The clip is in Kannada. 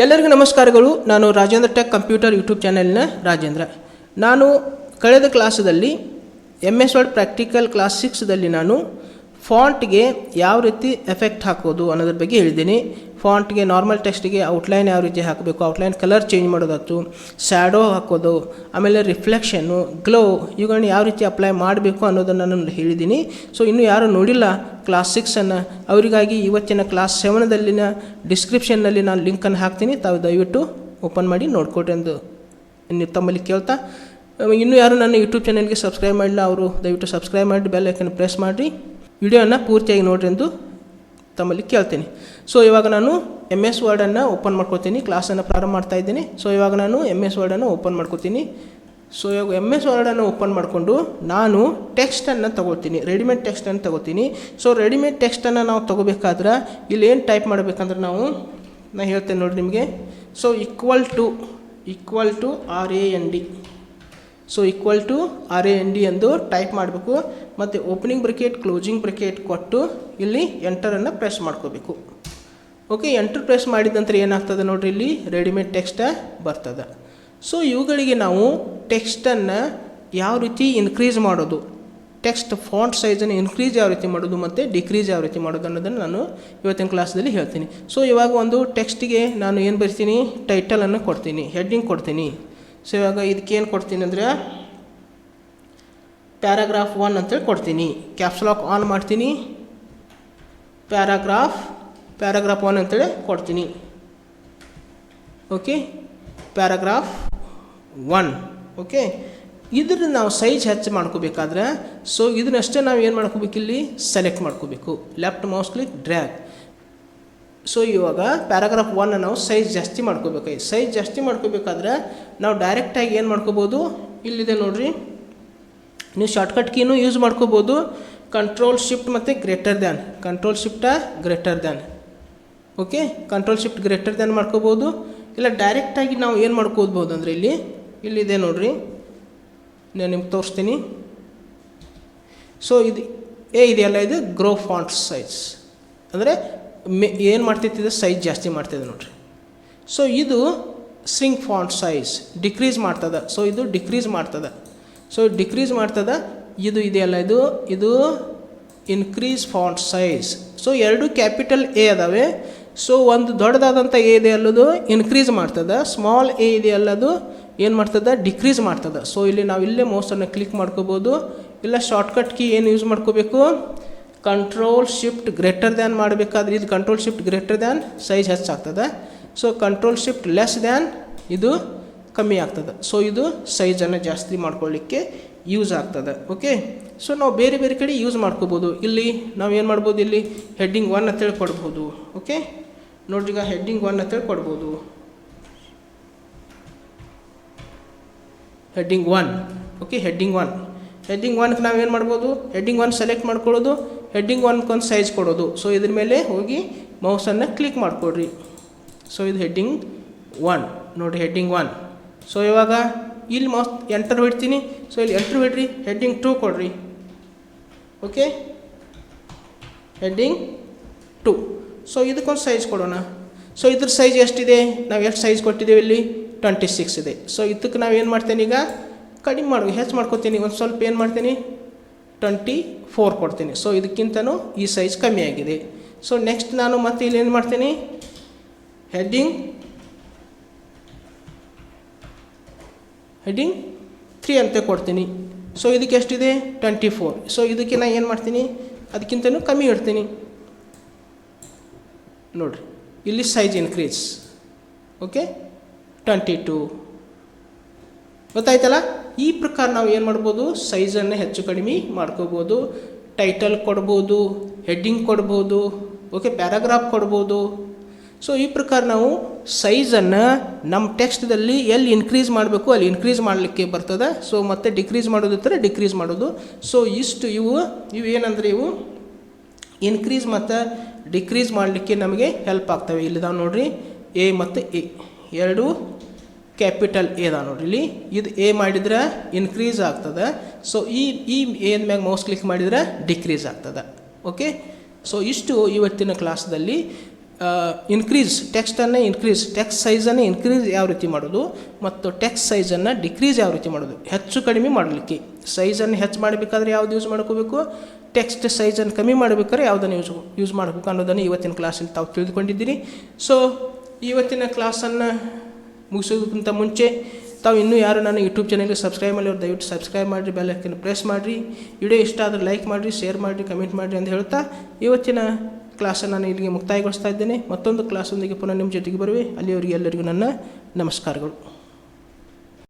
ಎಲ್ಲರಿಗೂ ನಮಸ್ಕಾರಗಳು. ನಾನು ರಾಜೇಂದ್ರ ಟೆಕ್ ಕಂಪ್ಯೂಟರ್ ಯೂಟ್ಯೂಬ್ ಚಾನೆಲ್ನ ರಾಜೇಂದ್ರ. ನಾನು ಕಳೆದ ಕ್ಲಾಸದಲ್ಲಿ MS ವರ್ಡ್ ಪ್ರಾಕ್ಟಿಕಲ್ ಕ್ಲಾಸ್ 6ದಲ್ಲಿ ನಾನು ಫಾಂಟ್ಗೆ ಯಾವ ರೀತಿ ಎಫೆಕ್ಟ್ ಹಾಕೋದು ಅನ್ನೋದ್ರ ಬಗ್ಗೆ ಹೇಳಿದ್ದೀನಿ. ಫಾಂಟ್ಗೆ ನಾರ್ಮಲ್ ಟೆಕ್ಸ್ಟಿಗೆ ಔಟ್ಲೈನ್ ಯಾವ ರೀತಿ ಹಾಕಬೇಕು, ಔಟ್ಲೈನ್ ಕಲರ್ ಚೇಂಜ್ ಮಾಡೋದಾಯ್ತು, ಶ್ಯಾಡೋ ಹಾಕೋದು, ಆಮೇಲೆ ರಿಫ್ಲೆಕ್ಷನ್ನು, ಗ್ಲೋ ಇವುಗಳನ್ನ ಯಾವ ರೀತಿ ಅಪ್ಲೈ ಮಾಡಬೇಕು ಅನ್ನೋದನ್ನು ನಾನು ಹೇಳಿದ್ದೀನಿ. ಸೊ ಇನ್ನೂ ಯಾರು ನೋಡಿಲ್ಲ ಕ್ಲಾಸ್ 6ಅನ್ನು, ಅವರಿಗಾಗಿ ಇವತ್ತಿನ ಕ್ಲಾಸ್ 7ದಲ್ಲಿನ ಡಿಸ್ಕ್ರಿಪ್ಷನ್ನಲ್ಲಿ ನಾನು ಲಿಂಕನ್ನು ಹಾಕ್ತೀನಿ. ತಾವು ದಯವಿಟ್ಟು ಓಪನ್ ಮಾಡಿ ನೋಡ್ಕೊಡ್ರಿ ಎಂದು ತಮ್ಮಲ್ಲಿ ಕೇಳ್ತಾ, ಇನ್ನೂ ಯಾರು ನನ್ನ ಯೂಟ್ಯೂಬ್ ಚಾನಲ್ಗೆ ಸಬ್ಸ್ಕ್ರೈಬ್ ಮಾಡಿಲ್ಲ ಅವರು ದಯವಿಟ್ಟು ಸಬ್ಸ್ಕ್ರೈಬ್ ಮಾಡಿ ಬೆಲ್ ಐಕನ್ ಪ್ರೆಸ್ ಮಾಡಿರಿ, ವಿಡಿಯೋನ ಪೂರ್ತಿಯಾಗಿ ನೋಡ್ರಿ ಎಂದು ತಮ್ಮಲ್ಲಿ ಕೇಳ್ತೀನಿ. ಸೊ ಇವಾಗ ನಾನು MS ವರ್ಡನ್ನು ಓಪನ್ ಮಾಡ್ಕೊತೀನಿ, ಕ್ಲಾಸನ್ನು ಪ್ರಾರಂಭ ಮಾಡ್ತಾ ಇದ್ದೀನಿ. ಸೊ ಇವಾಗ ನಾನು MS ವರ್ಡನ್ನು ಓಪನ್ ಮಾಡ್ಕೊತೀನಿ. ಸೊ ಇವಾಗ MS ವರ್ಡನ್ನು ಓಪನ್ ಮಾಡಿಕೊಂಡು ನಾನು ಟೆಕ್ಸ್ಟನ್ನು ತೊಗೊಳ್ತೀನಿ, ರೆಡಿಮೇಡ್ ಟೆಕ್ಸ್ಟನ್ನು ತೊಗೋತೀನಿ. ಸೊ ರೆಡಿಮೇಡ್ ಟೆಕ್ಸ್ಟನ್ನು ನಾವು ತೊಗೋಬೇಕಾದ್ರೆ ಇಲ್ಲಿ ಏನು ಟೈಪ್ ಮಾಡಬೇಕಂದ್ರೆ ನಾನು ಹೇಳ್ತೇನೆ ನೋಡಿರಿ ನಿಮಗೆ. So equal to RAND, so equal to RAND ಎಂದು ಟೈಪ್ ಮಾಡಬೇಕು. ಮತ್ತು ಓಪನಿಂಗ್ ಬ್ರೆಕೆಟ್ ಕ್ಲೋಸಿಂಗ್ ಬ್ರೆಕೆಟ್ ಕೊಟ್ಟು ಇಲ್ಲಿ ಎಂಟರನ್ನು ಪ್ರೆಸ್ ಮಾಡ್ಕೋಬೇಕು. ಓಕೆ, ಎಂಟರ್ ಪ್ರೆಸ್ ಮಾಡಿದ ನಂತರ ಏನಾಗ್ತದೆ ನೋಡಿರಿ, ಇಲ್ಲಿ ರೆಡಿಮೇಡ್ ಟೆಕ್ಸ್ಟ ಬರ್ತದೆ. ಸೊ ಇವುಗಳಿಗೆ ನಾವು ಟೆಕ್ಸ್ಟನ್ನು ಯಾವ ರೀತಿ ಇನ್ಕ್ರೀಸ್ ಮಾಡೋದು, ಟೆಕ್ಸ್ಟ್ ಫಾಂಟ್ ಸೈಜನ್ನು ಇನ್ಕ್ರೀಸ್ ಯಾವ ರೀತಿ ಮಾಡೋದು ಮತ್ತು ಡಿಕ್ರೀಸ್ ಯಾವ ರೀತಿ ಮಾಡೋದು ಅನ್ನೋದನ್ನು ನಾನು ಇವತ್ತಿನ ಕ್ಲಾಸಲ್ಲಿ ಹೇಳ್ತೀನಿ. ಸೊ ಇವಾಗ ಒಂದು ಟೆಕ್ಸ್ಟಿಗೆ ನಾನು ಏನು ಬರ್ತೀನಿ, ಟೈಟಲನ್ನು ಕೊಡ್ತೀನಿ, ಹೆಡ್ಡಿಂಗ್ ಕೊಡ್ತೀನಿ. ಸೊ ಇವಾಗ ಇದಕ್ಕೇನು ಕೊಡ್ತೀನಿ ಅಂದರೆ ಪ್ಯಾರಾಗ್ರಾಫ್ 1 ಅಂತೇಳಿ ಕೊಡ್ತೀನಿ. ಕ್ಯಾಪ್ಸ್ಲಾಕ್ ಆನ್ ಮಾಡ್ತೀನಿ, ಪ್ಯಾರಾಗ್ರಾಫ್ 1 ಅಂತೇಳಿ ಕೊಡ್ತೀನಿ. Okay, paragraph 1. ಓಕೆ, ಇದ್ರ ನಾವು ಸೈಜ್ ಹೆಚ್ಚು ಮಾಡ್ಕೋಬೇಕಾದ್ರೆ ಸೊ ಇದನ್ನಷ್ಟೇ ನಾವು ಏನು ಮಾಡ್ಕೋಬೇಕು, ಇಲ್ಲಿ ಸೆಲೆಕ್ಟ್ ಮಾಡ್ಕೋಬೇಕು, left mouse click drag. So ಇವಾಗ ಪ್ಯಾರಾಗ್ರಾಫ್ 1 ನಾವು ಸೈಜ್ ಜಾಸ್ತಿ ಮಾಡ್ಕೋಬೇಕು. ಸೈಜ್ ಜಾಸ್ತಿ ಮಾಡ್ಕೋಬೇಕಾದ್ರೆ ನಾವು ಡೈರೆಕ್ಟಾಗಿ ಏನು ಮಾಡ್ಕೋಬೋದು, ಇಲ್ಲಿದೆ ನೋಡಿರಿ, ನೀವು ಶಾರ್ಟ್ಕಟ್ ಕೀನೂ ಯೂಸ್ ಮಾಡ್ಕೋಬೋದು. ಕಂಟ್ರೋಲ್ ಶಿಫ್ಟ್ ಮತ್ತು greater than, control shift greater than. Okay, control shift greater than ಮಾಡ್ಕೋಬೋದು. ಇಲ್ಲ ಡೈರೆಕ್ಟಾಗಿ ನಾವು ಏನು ಮಾಡ್ಕೋಬೋದು ಅಂದರೆ ಇಲ್ಲಿದೆ ನೋಡಿರಿ, ನಾನು ನಿಮ್ಗೆ ತೋರಿಸ್ತೀನಿ. ಸೊ ಇದು ಇದೆಯಲ್ಲ, ಇದು ಗ್ರೋ ಫಾಂಟ್ ಸೈಜ್ ಅಂದರೆ ಏನು ಮಾಡ್ತಿದ್ದೆ, ಸೈಜ್ ಜಾಸ್ತಿ ಮಾಡ್ತಿದ್ದೆ ನೋಡಿರಿ. ಸೊ ಇದು ಸ್ಟ್ರಿಂಗ್ ಫಾಂಟ್ ಸೈಜ್ ಡಿಕ್ರೀಸ್ ಮಾಡ್ತದೆ. ಸೊ ಇದು ಡಿಕ್ರೀಸ್ ಮಾಡ್ತದೆ. ಸೊ ಡಿಕ್ರೀಸ್ ಮಾಡ್ತದೆ. ಇದು ಇದೆಯಲ್ಲ, ಇದು ಇನ್ಕ್ರೀಸ್ ಫಾಂಟ್ ಸೈಜ್. ಸೊ ಎರಡು ಕ್ಯಾಪಿಟಲ್ A ಅದಾವೆ. ಸೊ ಒಂದು ದೊಡ್ಡದಾದಂಥ A ಇದೆ ಅಲ್ಲದು ಇನ್ಕ್ರೀಸ್ ಮಾಡ್ತದೆ, ಸ್ಮಾಲ್ A ಇದೆ ಅಲ್ಲದು ಏನು ಮಾಡ್ತದೆ, ಡಿಕ್ರೀಸ್ ಮಾಡ್ತದೆ. ಸೊ ಇಲ್ಲಿ ನಾವು ಇಲ್ಲೇ ಮೌಸನ್ನು ಕ್ಲಿಕ್ ಮಾಡ್ಕೋಬೋದು. ಇಲ್ಲ ಶಾರ್ಟ್ಕಟ್ ಕೀ ಏನು ಯೂಸ್ ಮಾಡ್ಕೋಬೇಕು, ಕಂಟ್ರೋಲ್ ಶಿಫ್ಟ್ ಗ್ರೇಟರ್ ದ್ಯಾನ್ ಮಾಡಬೇಕಾದ್ರೆ ಇದು control shift greater than size ಹೆಚ್ಚಾಗ್ತದೆ. So control shift less than ಇದು ಕಮ್ಮಿ ಆಗ್ತದೆ. ಸೊ ಇದು ಸೈಜನ್ನು ಜಾಸ್ತಿ ಮಾಡ್ಕೊಳ್ಳಿಕ್ಕೆ ಯೂಸ್ ಆಗ್ತದೆ. ಓಕೆ, ಸೊ ನಾವು ಬೇರೆ ಬೇರೆ ಕಡೆ ಯೂಸ್ ಮಾಡ್ಕೋಬೋದು. ಇಲ್ಲಿ ನಾವು ಏನು ಮಾಡ್ಬೋದು, ಇಲ್ಲಿ ಹೆಡ್ಡಿಂಗ್ 1 ಅಂತೇಳಿ ಕೊಡ್ಬೋದು. ಓಕೆ ನೋಡ್ರಿ, ಈಗ ಹೆಡ್ಡಿಂಗ್ 1 ಅಂತೇಳಿ ಕೊಡ್ಬೋದು, ಹೆಡ್ಡಿಂಗ್ 1. ಓಕೆ, ಹೆಡ್ಡಿಂಗ್ 1ಗೆ ನಾವು ಏನು ಮಾಡ್ಬೋದು, ಹೆಡ್ಡಿಂಗ್ 1 ಸೆಲೆಕ್ಟ್ ಮಾಡ್ಕೊಳ್ಳೋದು, ಹೆಡ್ಡಿಂಗ್ 1ಗೊಂದು ಸೈಜ್ ಕೊಡೋದು. ಸೊ ಇದ್ರ ಮೇಲೆ ಹೋಗಿ ಮೌಸನ್ನು ಕ್ಲಿಕ್ ಮಾಡಿಕೊಡ್ರಿ. ಸೊ ಇದು ಹೆಡ್ಡಿಂಗ್ 1 ನೋಡಿರಿ, ಹೆಡ್ಡಿಂಗ್ 1. ಸೊ ಇವಾಗ ಇಲ್ಲಿ ಮೌಸ್ ಎಂಟರ್ ಬಿಡ್ತೀನಿ. ಸೊ ಇಲ್ಲಿ ಎಂಟರ್ ಬಿಡ್ರಿ, ಹೆಡ್ಡಿಂಗ್ 2 ಕೊಡ್ರಿ. Okay, heading 2. ಸೊ ಇದಕ್ಕೊಂದು ಸೈಜ್ ಕೊಡೋಣ. ಸೊ ಇದ್ರ ಸೈಜ್ ಎಷ್ಟಿದೆ, ನಾವು ಎಷ್ಟು ಸೈಜ್ ಕೊಟ್ಟಿದ್ದೇವೆ, ಇಲ್ಲಿ 26 ಇದೆ. ಸೊ ಇದಕ್ಕೆ ನಾವು ಏನು ಮಾಡ್ತೇನೆ, ಈಗ ಕಡಿಮೆ ಹೆಚ್ಚು ಮಾಡ್ಕೊತೀನಿ, ಒಂದು ಸ್ವಲ್ಪ ಏನು ಮಾಡ್ತೀನಿ, 24 ಕೊಡ್ತೀನಿ. ಸೊ ಇದಕ್ಕಿಂತನೂ ಈ ಸೈಜ್ ಕಮ್ಮಿ ಆಗಿದೆ. ಸೊ ನೆಕ್ಸ್ಟ್ ನಾನು ಮತ್ತೆ ಇಲ್ಲಿ ಏನು ಮಾಡ್ತೀನಿ, ಹೆಡ್ಡಿಂಗ್ 3 ಅಂತ ಕೊಡ್ತೀನಿ. ಸೊ ಇದಕ್ಕೆ ಎಷ್ಟಿದೆ, 24. ಸೊ ಇದಕ್ಕೆ ನಾನು ಏನು ಮಾಡ್ತೀನಿ, ಅದಕ್ಕಿಂತನೂ ಕಮ್ಮಿ ಇಡ್ತೀನಿ ನೋಡಿರಿ, ಇಲ್ಲಿ ಸೈಜ್ ಇನ್ಕ್ರೀಸ್. ಓಕೆ, 22 ಗೊತ್ತಾಯ್ತಲ್ಲ. ಈ ಪ್ರಕಾರ ನಾವು ಏನು ಮಾಡ್ಬೋದು, ಸೈಜನ್ನು ಹೆಚ್ಚು ಕಡಿಮೆ ಮಾಡ್ಕೋಬೋದು. ಟೈಟಲ್ ಕೊಡ್ಬೋದು, ಹೆಡ್ಡಿಂಗ್ ಕೊಡ್ಬೋದು, ಓಕೆ, ಪ್ಯಾರಾಗ್ರಾಫ್ ಕೊಡ್ಬೋದು. ಸೊ ಈ ಪ್ರಕಾರ ನಾವು ಸೈಜನ್ನು ನಮ್ಮ ಟೆಕ್ಸ್ಟ್ದಲ್ಲಿ ಎಲ್ಲಿ ಇನ್ಕ್ರೀಸ್ ಮಾಡಬೇಕು ಅಲ್ಲಿ ಇನ್ಕ್ರೀಸ್ ಮಾಡಲಿಕ್ಕೆ ಬರ್ತದೆ. ಸೊ ಮತ್ತು ಡಿಕ್ರೀಸ್ ಮಾಡೋದಿದ್ದರೆ ಡಿಕ್ರೀಸ್ ಮಾಡೋದು. ಸೊ ಇಷ್ಟು ಇವು ಏನಂದರೆ ಇವು ಇನ್ಕ್ರೀಸ್ ಮತ್ತು ಡಿಕ್ರೀಸ್ ಮಾಡಲಿಕ್ಕೆ ನಮಗೆ ಹೆಲ್ಪ್ ಆಗ್ತವೆ. ಇಲ್ಲಿದಾವೆ ನೋಡಿರಿ, A ಮತ್ತು A ಎರಡು ಕ್ಯಾಪಿಟಲ್ A ಅದ ನೋಡಿರಿ. ಇಲ್ಲಿ ಇದು A ಮಾಡಿದ್ರೆ ಇನ್ಕ್ರೀಸ್ ಆಗ್ತದೆ. ಸೊ ಈ A ಮ್ಯಾಗ ಮೌಸ್ ಕ್ಲಿಕ್ ಮಾಡಿದರೆ ಡಿಕ್ರೀಸ್ ಆಗ್ತದೆ. ಓಕೆ, ಸೊ ಇಷ್ಟು ಇವತ್ತಿನ ಕ್ಲಾಸ್ದಲ್ಲಿ ಟೆಕ್ಸ್ಟ್ ಸೈಜನ್ನು ಇನ್ಕ್ರೀಸ್ ಯಾವ ರೀತಿ ಮಾಡೋದು ಮತ್ತು ಟೆಕ್ಸ್ಟ್ ಸೈಜನ್ನು ಡಿಕ್ರೀಸ್ ಯಾವ ರೀತಿ ಮಾಡೋದು, ಹೆಚ್ಚು ಕಡಿಮೆ ಮಾಡಲಿಕ್ಕೆ ಸೈಜನ್ನು ಹೆಚ್ಚು ಮಾಡಬೇಕಾದ್ರೆ ಯಾವ್ದು ಯೂಸ್ ಮಾಡ್ಕೋಬೇಕು, ಟೆಕ್ಸ್ಟ್ ಸೈಜನ್ನು ಕಮ್ಮಿ ಮಾಡಬೇಕಾದ್ರೆ ಯಾವುದನ್ನು ಯೂಸ್ ಮಾಡಬೇಕು ಅನ್ನೋದನ್ನು ಇವತ್ತಿನ ಕ್ಲಾಸಲ್ಲಿ ತಾವು ತಿಳಿದುಕೊಂಡಿದ್ದೀರಿ. ಸೊ ಇವತ್ತಿನ ಕ್ಲಾಸನ್ನು ಮುಗಿಸೋದಕ್ಕಿಂತ ಮುಂಚೆ ತಾವು ಇನ್ನೂ ಯಾರು ನನ್ನ ಯೂಟ್ಯೂಬ್ ಚಾನಲ್ಗೆ ಸಬ್ಸ್ಕ್ರೈಬ್ ಮಾಡಿ, ದಯವಿಟ್ಟು ಸಬ್ಸ್ಕ್ರೈಬ್ ಮಾಡಿರಿ, ಬೆಲ್ ಐಕನ್ ಪ್ರೆಸ್ ಮಾಡಿರಿ, ವಿಡಿಯೋ ಇಷ್ಟ ಆದರೆ ಲೈಕ್ ಮಾಡಿರಿ, ಶೇರ್ ಮಾಡಿರಿ, ಕಮೆಂಟ್ ಮಾಡಿರಿ ಅಂತ ಹೇಳ್ತಾ ಇವತ್ತಿನ ಕ್ಲಾಸನ್ನು ನಾನು ಇಲ್ಲಿಗೆ ಮುಕ್ತಾಯಗೊಳಿಸ್ತಾ ಇದ್ದೇನೆ. ಮತ್ತೊಂದು ಕ್ಲಾಸೊಂದಿಗೆ ಪುನಃ ನಿಮ್ಮ ಜೊತೆಗೆ ಬರುವೆ. ಅಲ್ಲಿಯವರೆಗೆ ಎಲ್ಲರಿಗೂ ನನ್ನ ನಮಸ್ಕಾರಗಳು.